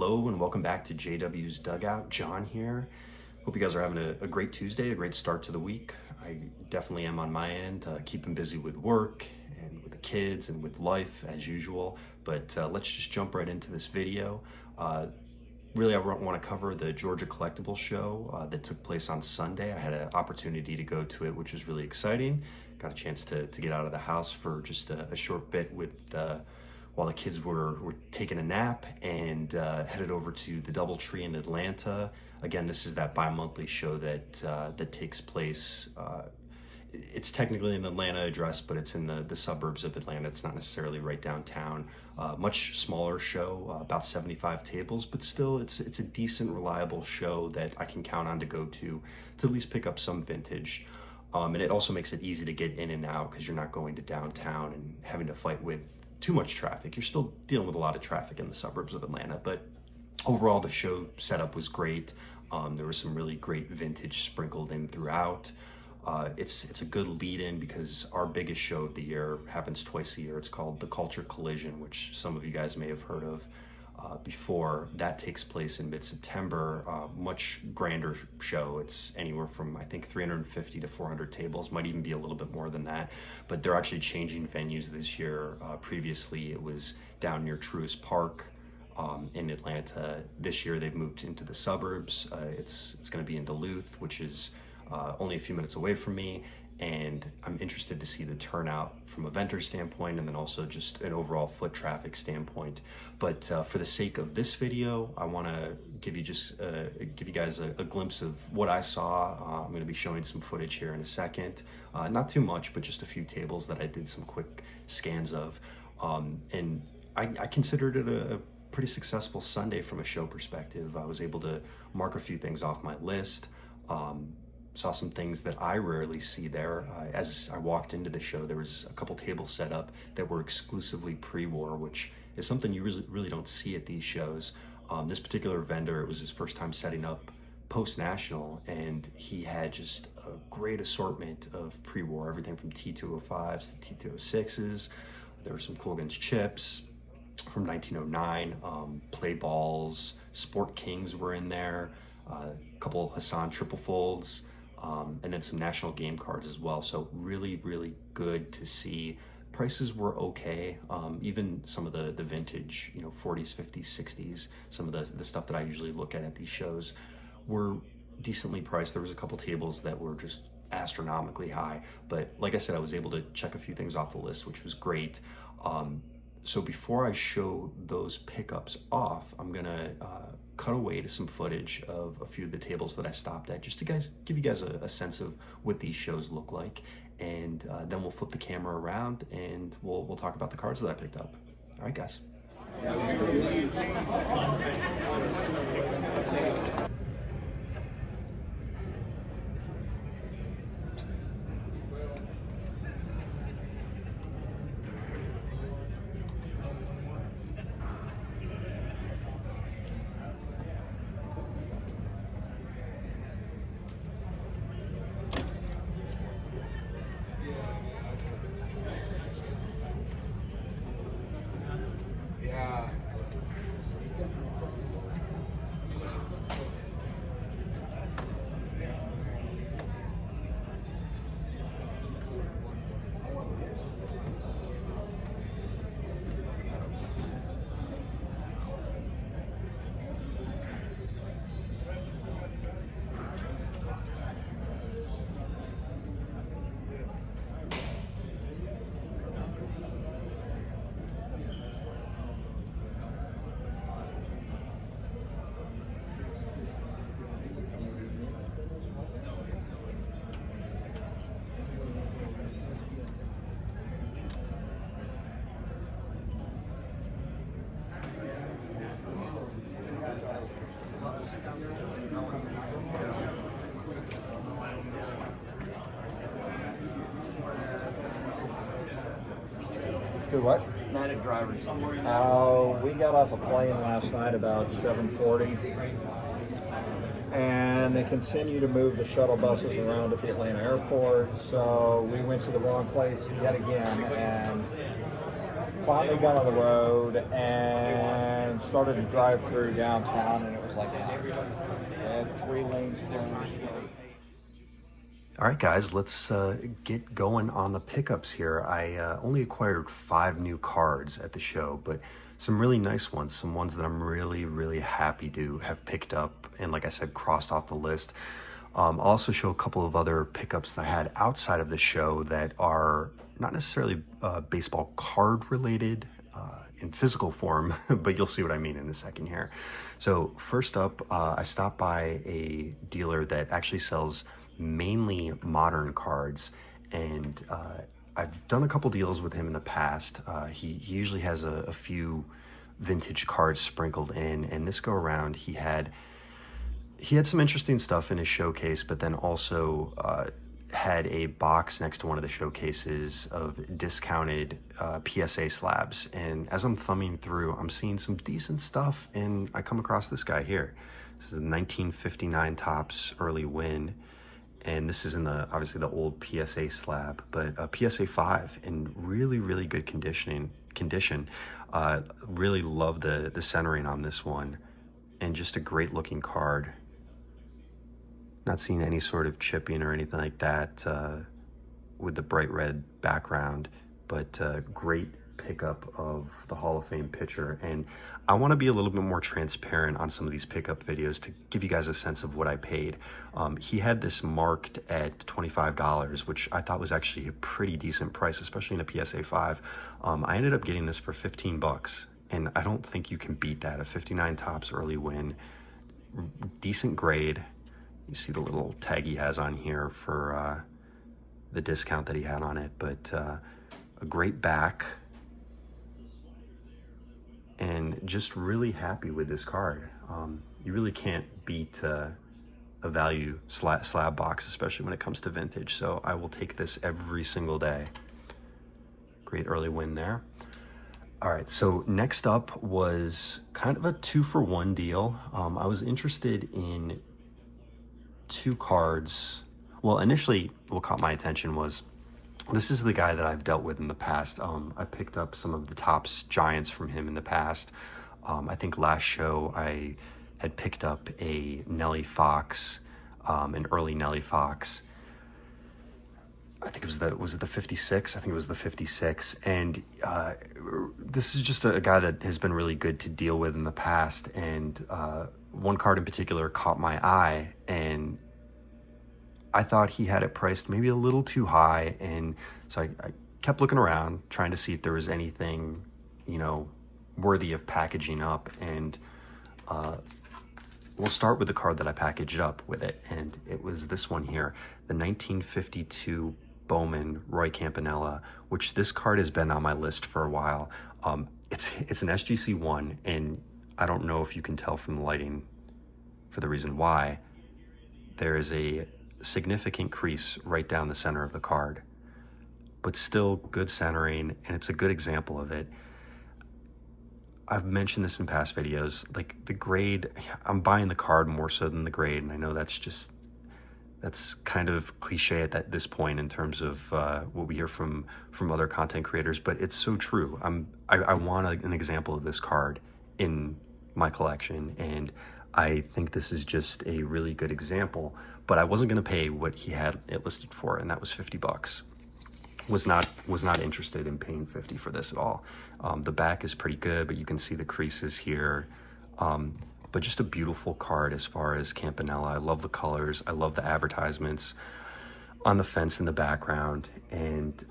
Hello and welcome back to JW's Dugout. John here. Hope you guys are having a great Tuesday, a great start to the week. I definitely am on my end, keeping busy with work and with the kids and with life as usual. But let's just jump right into this video. Really, I want to cover the Georgia Collectibles Show that took place on Sunday. I had an opportunity to go to it, which was really exciting. Got a chance to get out of the house for just a short bit with while the kids were taking a nap, and headed over to the DoubleTree in Atlanta. Again, this is that bi-monthly show that takes place. It's technically an Atlanta address, but it's in the suburbs of Atlanta. It's not necessarily right downtown. Much smaller show, about 75 tables, but still it's a decent, reliable show that I can count on to go to at least pick up some vintage. And it also makes it easy to get in and out because you're not going to downtown and having to fight with too much traffic. You're still dealing with a lot of traffic in the suburbs of Atlanta, but overall the show setup was great. There was some really great vintage sprinkled in throughout. It's a good lead-in because our biggest show of the year happens twice a year. It's called the Culture Collision, which some of you guys may have heard of before. That takes place in mid-September. Much grander show. It's anywhere from, I think, 350 to 400 tables, might even be a little bit more than that. But they're actually changing venues this year. Previously, it was down near Truist Park in Atlanta. This year, they've moved into the suburbs. It's going to be in Duluth, which is only a few minutes away from me, and I'm interested to see the turnout from a vendor standpoint and then also just an overall foot traffic standpoint. But for the sake of this video, I want to give you guys a glimpse of what I saw. I'm going to be showing some footage here in a second, not too much, but just a few tables that I did some quick scans of, and I considered it a pretty successful Sunday from a show perspective. I was able to mark a few things off my list. Saw some things that I rarely see there. As I walked into the show, there was a couple tables set up that were exclusively pre-war, which is something you really don't see at these shows. This particular vendor, it was his first time setting up post-national, and he had just a great assortment of pre-war, everything from T205s to T206s. There were some Cool Guns chips from 1909, play balls, Sport Kings were in there, a couple Hassan triple folds, and then some national game cards as well. So really, really good to see. Prices were okay. Even some of the vintage, 40s, 50s, 60s, some of the stuff that I usually look at these shows were decently priced. There was a couple tables that were just astronomically high, but like I said, I was able to check a few things off the list, which was great. So before I show those pickups off, I'm gonna cut away to some footage of a few of the tables that I stopped at, just to give you guys a sense of what these shows look like, and then we'll flip the camera around and we'll talk about the cards that I picked up. All right, guys. Do what? United drivers. We got off a plane last night about 7:40, and they continue to move the shuttle buses around at the Atlanta airport. So we went to the wrong place yet again, and finally got on the road and started to drive through downtown, and it was like, it had 3 lanes closed. All right, guys, let's get going on the pickups here. I only acquired 5 new cards at the show, but some really nice ones, some ones that I'm really, really happy to have picked up and, like I said, crossed off the list. I'll also show a couple of other pickups that I had outside of the show that are not necessarily baseball card related in physical form, but you'll see what I mean in a second here. So first up, I stopped by a dealer that actually sells mainly modern cards, and I've done a couple deals with him in the past. He usually has a few vintage cards sprinkled in, and this go around he had some interesting stuff in his showcase, but then also had a box next to one of the showcases of discounted PSA slabs. And as I'm thumbing through, I'm seeing some decent stuff, and I come across this guy here. This is a 1959 Topps early win, and this is in obviously the old PSA slab, but a PSA 5 in really, really good condition. Really love the centering on this one, and just a great looking card. Not seeing any sort of chipping or anything like that with the bright red background, but great pickup of the Hall of Fame pitcher. And I want to be a little bit more transparent on some of these pickup videos to give you guys a sense of what I paid. He had this marked at $25, which I thought was actually a pretty decent price, especially in a PSA 5. I ended up getting this for $15, and I don't think you can beat that. A 59 Topps early win, decent grade. You see the little tag he has on here for the discount that he had on it, but a great back, and just really happy with this card. You really can't beat a value slab box, especially when it comes to vintage, so I will take this every single day. Great early win there. All right, so next up was kind of a 2-for-1 deal. I was interested in 2 cards. Well, initially what caught my attention was, this is the guy that I've dealt with in the past. I picked up some of the Topps Giants from him in the past. I think last show I had picked up a Nellie Fox, an early Nellie Fox. I think it was it the 56? I think it was the 56. And this is just a guy that has been really good to deal with in the past. And one card in particular caught my eye, and I thought he had it priced maybe a little too high. And so I kept looking around, trying to see if there was anything, worthy of packaging up. And we'll start with the card that I packaged up with it. And it was this one here, the 1952 Bowman Roy Campanella, which this card has been on my list for a while. It's an SGC1, and I don't know if you can tell from the lighting for the reason why. There is a significant crease right down the center of the card, but still good centering, and it's a good example of it. I've mentioned this in past videos, like the grade, I'm buying the card more so than the grade, and I know that's kind of cliche at this point in terms of what we hear from other content creators, but it's so true. I want an example of this card in my collection, and I think this is just a really good example. But I wasn't going to pay what he had it listed for, and that was $50. Was not interested in paying $50 for this at all. The back is pretty good, but you can see the creases here. But just a beautiful card as far as Campanella. I love the colors. I love the advertisements on the fence in the background. And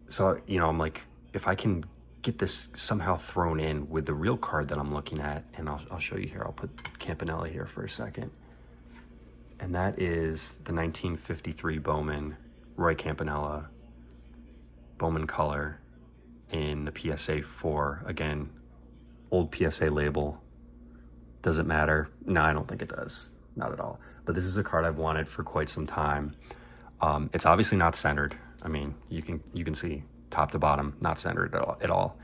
so, I'm like, if I can get this somehow thrown in with the real card that I'm looking at, and I'll show you here. I'll put Campanella here for a second. And that is the 1953 Bowman Roy Campanella, Bowman color in the PSA 4. Again, old PSA label. Does it matter? No, I don't think it does. Not at all. But this is a card I've wanted for quite some time. It's obviously not centered. I mean, you can see top to bottom, not centered at all.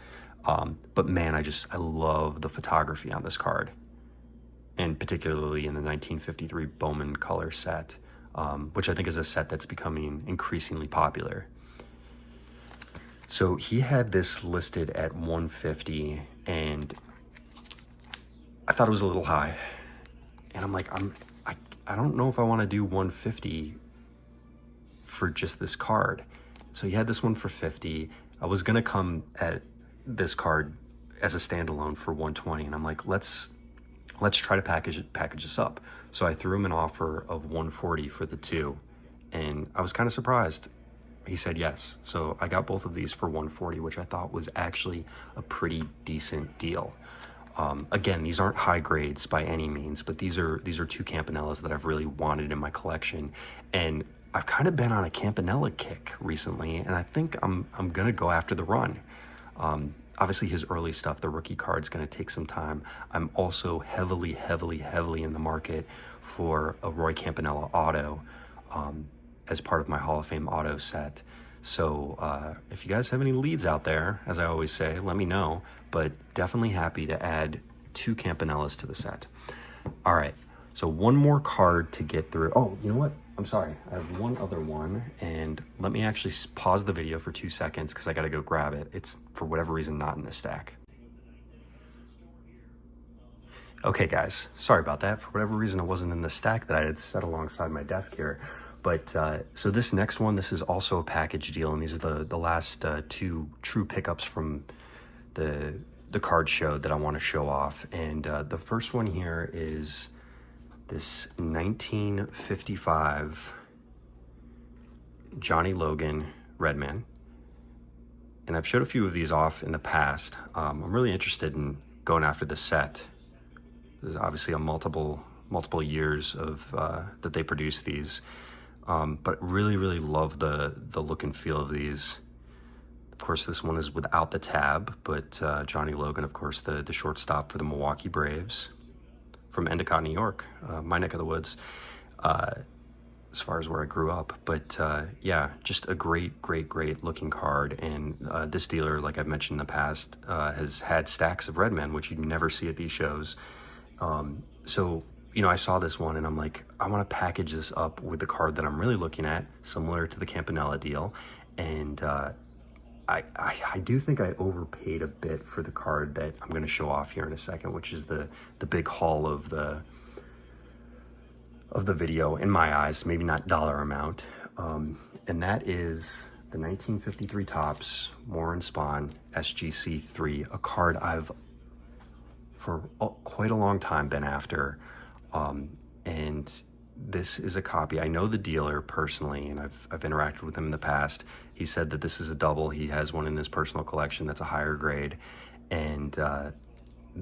But man, I love the photography on this card, and particularly in the 1953 Bowman color set, which I think is a set that's becoming increasingly popular. So he had this listed at 150, and I thought it was a little high. And I'm like, I don't know if I want to do 150 for just this card. So he had this one for 50. I was gonna come at this card as a standalone for 120, and I'm like, let's try to package this up. So I threw him an offer of 140 for the two, and I was kind of surprised. He said yes. So I got both of these for 140, which I thought was actually a pretty decent deal. Again, these aren't high grades by any means, but these are two Campanellas that I've really wanted in my collection, and I've kind of been on a Campanella kick recently, and I think I'm gonna go after the run. Obviously his early stuff, the rookie card's gonna take some time. I'm also heavily in the market for a Roy Campanella auto as part of my Hall of Fame auto set. So if you guys have any leads out there, as I always say, let me know, but definitely happy to add 2 Campanellas to the set. All right, so one more card to get through. Oh, you know what? I'm sorry, I have one other one, and let me actually pause the video for 2 seconds because I gotta go grab it. It's, for whatever reason, not in this stack. Okay guys, sorry about that. For whatever reason, it wasn't in the stack that I had set alongside my desk here. But so this next one, this is also a package deal, and these are the last 2 true pickups from the card show that I want to show off. And the first one here is this 1955 Johnny Logan Redman. And I've showed a few of these off in the past. I'm really interested in going after the set. There's obviously a multiple years of that they produce these. But really love the look and feel of these. Of course, this one is without the tab, but Johnny Logan, of course, the shortstop for the Milwaukee Braves from Endicott, New York, my neck of the woods, as far as where I grew up. But yeah, just a great looking card. And this dealer, like I've mentioned in the past, has had stacks of Redmen, which you never see at these shows. So, you know, I saw this one and I'm like, I want to package this up with the card that I'm really looking at, similar to the Campanella deal. And I do think I overpaid a bit for the card that I'm going to show off here in a second, which is the big haul of the video, in my eyes, maybe not dollar amount. And that is the 1953 Topps Warren Spahn SGC3, a card I've for quite a long time been after. And this is a copy. I know the dealer personally, and I've interacted with him in the past. He said that this is a double. He has one in his personal collection that's a higher grade. And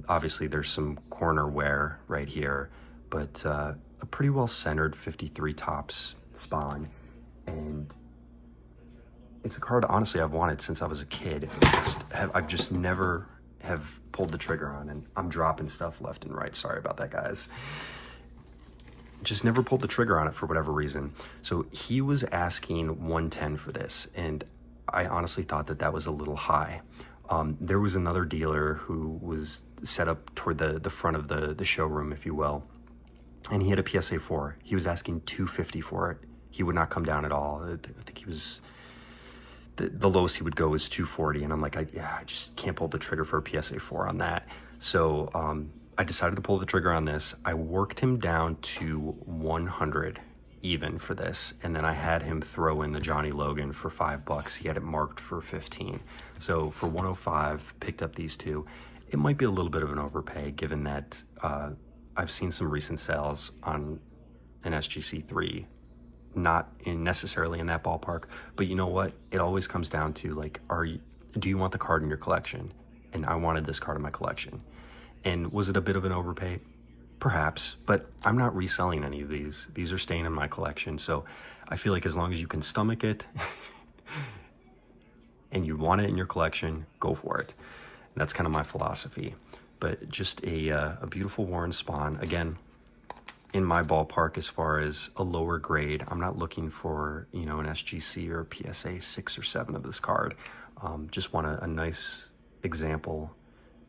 obviously there's some corner wear right here, but a pretty well centered 53 Topps Spahn. And it's a card, honestly, I've wanted since I was a kid. I've just never have pulled the trigger on, and I'm dropping stuff left and right. Sorry about that, guys. Just never pulled the trigger on it for whatever reason. So he was asking 110 for this, and I honestly thought that that was a little high. There was another dealer who was set up toward the front of the showroom, if you will, and he had a PSA 4. He was asking 250 for it. He would not come down at all. I think he was, the lowest he would go was 240, and I'm like, I just can't pull the trigger for a PSA 4 on that. So I decided to pull the trigger on this. I worked him down to 100 even for this, and then I had him throw in the Johnny Logan for $5. He had it marked for 15. So for 105, picked up these two. It might be a little bit of an overpay given that I've seen some recent sales on an SGC3, not necessarily in that ballpark, but you know what? It always comes down to, like, do you want the card in your collection? And I wanted this card in my collection. And was it a bit of an overpay? Perhaps, but I'm not reselling any of these. These are staying in my collection. So I feel like as long as you can stomach it and you want it in your collection, go for it. And that's kind of my philosophy. But just a beautiful Warren Spahn. Again, in my ballpark as far as a lower grade. I'm not looking for, you know, an SGC or a PSA 6 or 7 of this card. Just want a nice example,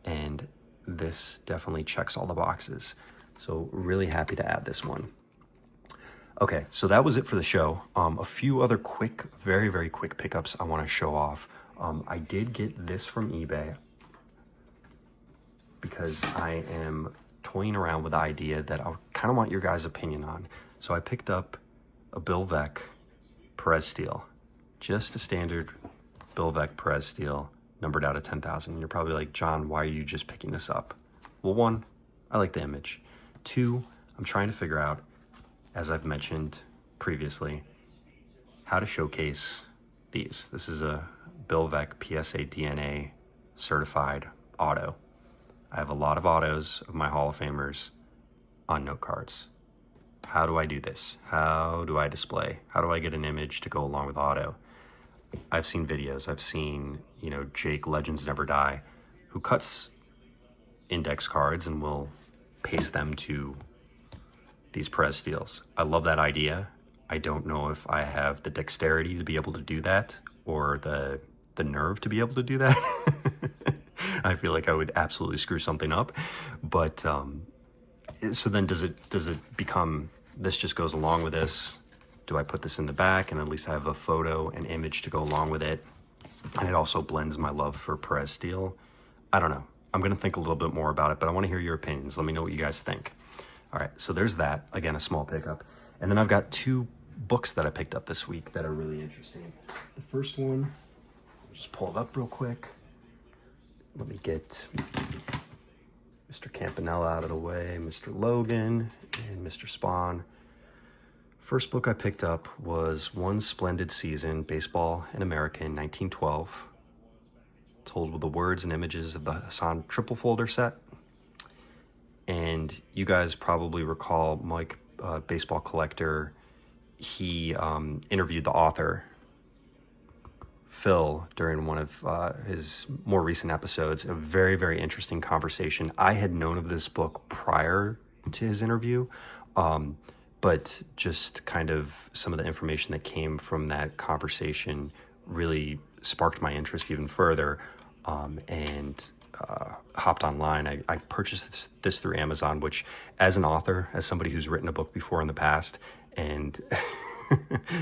and this definitely checks all the boxes. So really happy to add this one. Okay, so that was it for the show. A few other quick, very quick pickups I want to show off. I did get this from eBay because I am toying around with the idea that I kind of want your guys' opinion on. So I picked up a Bill Veeck Perez Steel, just a standard Bill Veeck Perez Steel, numbered out of 10,000. You're probably like, John, why are you just picking this up? Well, one, I like the image. Two, I'm trying to figure out, as I've mentioned previously, how to showcase these. This is a Bill Veeck PSA DNA certified auto. I have a lot of autos of my Hall of Famers on note cards. How do I do this? How do I display? How do I get an image to go along with auto? I've seen videos. I've seen, Jake Legends Never Die, who cuts index cards and will paste them to these Perez Steels. I love that idea. I don't know if I have the dexterity to be able to do that or the nerve to be able to do that. I feel like I would absolutely screw something up. But so then does it become, this just goes along with this? Do I put this in the back and at least I have a photo and image to go along with it? And it also blends my love for Perez Steel. I don't know. I'm going to think a little bit more about it, but I want to hear your opinions. Let me know what you guys think. All right, so there's that. Again, a small pickup. And then I've got two books that I picked up this week that are really interesting. The first one, I'll just pull it up real quick. Let me get Mr. Campanella out of the way, Mr. Logan, and Mr. Spahn. First book I picked up was One Splendid Season, Baseball in America in 1912, told with the words and images of the Hassan triple folder set. And you guys probably recall Mike, baseball collector, he interviewed the author, Phil, during one of his more recent episodes. A very, very interesting conversation. I had known of this book prior to his interview, but just kind of some of the information that came from that conversation really sparked my interest even further, and hopped online. I purchased this through Amazon, which, as an author, as somebody who's written a book before in the past and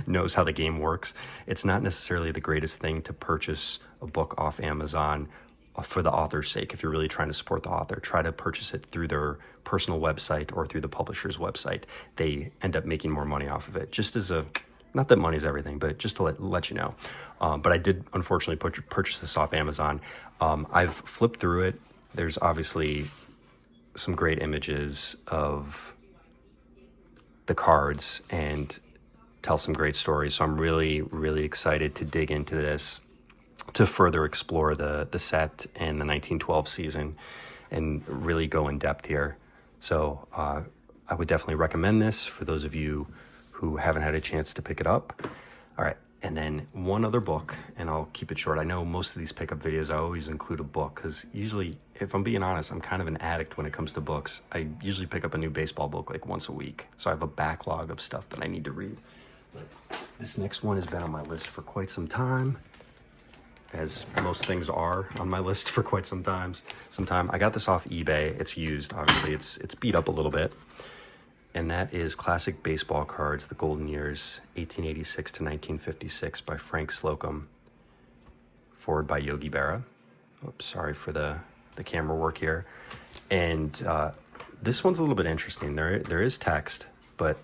knows how the game works, it's not necessarily the greatest thing to purchase a book off Amazon for the author's sake. If you're really trying to support the author, try to purchase it through their personal website or through the publisher's website. They end up making more money off of it. Just as a, not that money's everything, but just to let you know. But I did unfortunately purchase this off Amazon. I've flipped through it. There's obviously some great images of the cards and tell some great stories. So I'm really, really excited to dig into this, to further explore the set and the 1912 season and really go in depth here. So I would definitely recommend this for those of you who haven't had a chance to pick it up. All right, and then one other book, and I'll keep it short. I know most of these pickup videos, I always include a book, because usually, if I'm being honest, I'm kind of an addict when it comes to books. I usually pick up a new baseball book like once a week, so I have a backlog of stuff that I need to read. But this next one has been on my list for quite some time, as most things are on my list for quite some time. I got this off eBay. It's used, obviously. It's beat up a little bit. And that is Classic Baseball Cards, The Golden Years, 1886 to 1956 by Frank Slocum, forward by Yogi Berra. Oops, sorry for the camera work here. And this one's a little bit interesting. There is text, but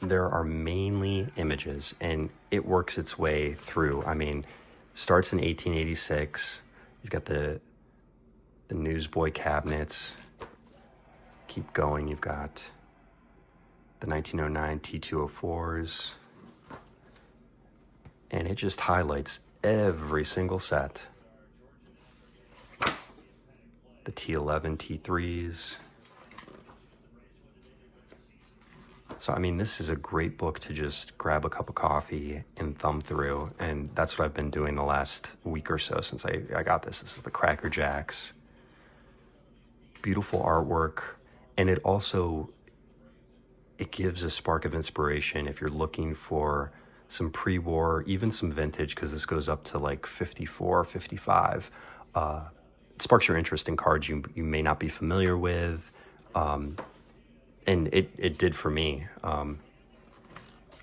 there are mainly images, and it works its way through. I mean, starts in 1886. You've got the Newsboy cabinets. Keep going. You've got the 1909 T204s, and it just highlights every single set. The T11 T3s. So, I mean, this is a great book to just grab a cup of coffee and thumb through, and that's what I've been doing the last week or so since I got this. This is the Cracker Jacks. Beautiful artwork, and it gives a spark of inspiration if you're looking for some pre-war, even some vintage, because this goes up to like 54, 55. It sparks your interest in cards you may not be familiar with. And it did for me. I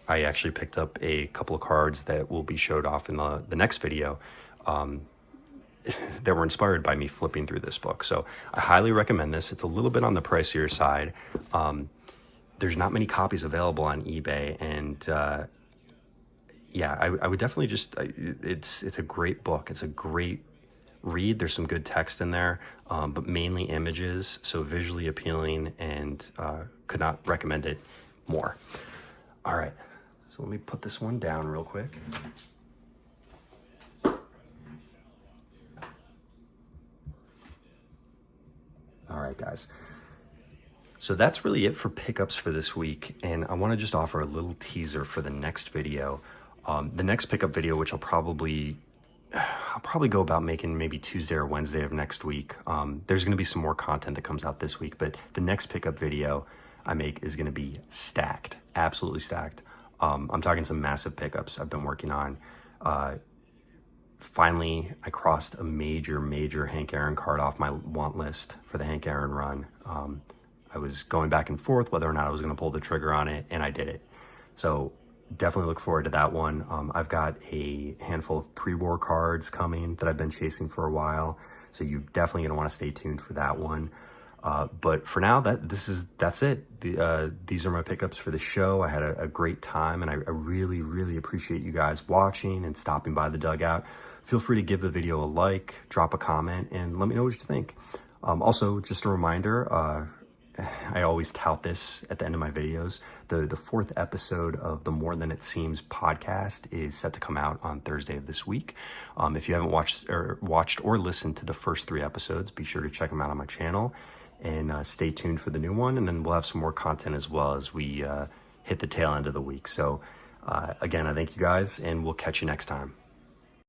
actually picked up a couple of cards that will be showed off in the next video. that were inspired by me flipping through this book. So I highly recommend this. It's a little bit on the pricier side. There's not many copies available on eBay, and yeah, I would definitely just, it's a great book. It's a great read. There's some good text in there, but mainly images, so visually appealing, and could not recommend it more. All right, so let me put this one down real quick. All right, guys. So that's really it for pickups for this week, and I want to just offer a little teaser for the next video. The next pickup video, which I'll probably go about making maybe Tuesday or Wednesday of next week. There's going to be some more content that comes out this week, but the next pickup video I make is going to be stacked, absolutely stacked. I'm talking some massive pickups I've been working on. Finally, I crossed a major Hank Aaron card off my want list for the Hank Aaron run. I was going back and forth whether or not I was going to pull the trigger on it, and I did it. So definitely look forward to that one. I've got a handful of pre-war cards coming that I've been chasing for a while, so you're definitely going to want to stay tuned for that one. But for now, that's it. These are my pickups for the show. I had a great time, and I really appreciate you guys watching and stopping by the dugout. Feel free to give the video a like, drop a comment, and let me know what you think. Also, just a reminder, I always tout this at the end of my videos. The fourth episode of the More Than It Seems podcast is set to come out on Thursday of this week. If you haven't watched or listened to the first 3 episodes, be sure to check them out on my channel, and stay tuned for the new one. And then we'll have some more content as well as we hit the tail end of the week. So again, I thank you guys, and we'll catch you next time.